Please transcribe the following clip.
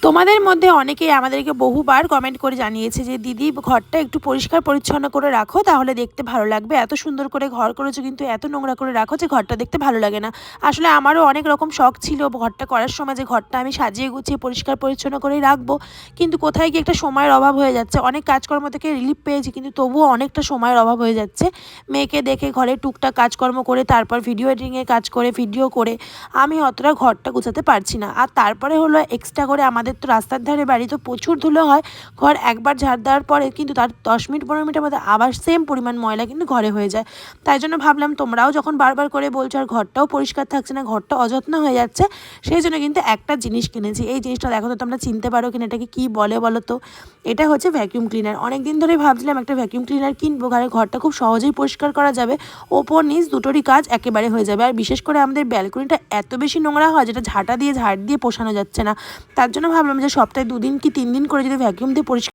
তোমাদের মধ্যে অনেকেই আমাদেরকে বহুবার কমেন্ট করে জানিয়েছে যে দিদি ঘরটা একটু পরিষ্কার পরিচ্ছন্ন করে রাখো, তাহলে দেখতে ভালো লাগবে। এত সুন্দর করে ঘর করেছো কিন্তু এত নোংরা করে রাখো যে ঘরটা দেখতে ভালো লাগে না। আসলে আমারও অনেক রকম শখ ছিল ঘরটা করার সময় যে ঘরটা আমি সাজিয়ে গুছিয়ে পরিষ্কার পরিচ্ছন্ন করেই রাখবো, কিন্তু কোথায় গিয়ে একটা সময়ের অভাব হয়ে যাচ্ছে। অনেক কাজকর্ম থেকে রিলিফ পেয়েছি কিন্তু তবুও অনেকটা সময়ের অভাব হয়ে যাচ্ছে। মেয়েকে দেখে ঘরে টুকটাক কাজকর্ম করে তারপর ভিডিও এডিটিংয়ের কাজ করে ভিডিও করে আমি অতটা ঘরটা গুছাতে পারছি না। আর তারপরে হলো এক্সট্রা করে আমাদের তো রাস্তার ধারে বাড়ি, তো প্রচুর ধুলো হয়। ঘর একবার ঝাড় দেওয়ার পরে কিন্তু তার 10 মিনিট 15 মিনিটের মধ্যে আবার সেম পরিমাণ ময়লা কিন্তু ঘরে হয়ে যায়। তাই জন্য ভাবলাম তোমরাও যখন বারবার করে বলছো আর ঘরটাও পরিষ্কার থাকছে না, ঘরটা অযত্ন হয়ে যাচ্ছে, সেই জন্য কিন্তু একটা জিনিস কিনেছি। এই জিনিসটা দেখো তো তোমরা চিনতে পারো কিনা, এটাকে কী বলে বলো তো? এটা হচ্ছে ভ্যাকিউম ক্লিনার। অনেক দিন ধরেই ভাবছিলাম একটা ভ্যাকিউম ক্লিনার কিনবো, ঘরটা খুব সহজেই পরিষ্কার করা যাবে, ওপর নিচ দুটোরই কাজ একেবারে হয়ে যাবে। আর বিশেষ করে আমাদের ব্যালকনিটা এত বেশি নোংরা হয় যেটা ঝাঁট দিয়ে পোষানো যাচ্ছে না। তার জন্য ভাবলাম যে সপ্তাহে 2 দিন কি 3 দিন করে যদি ভ্যাকিউম দিয়ে পরিষ্কার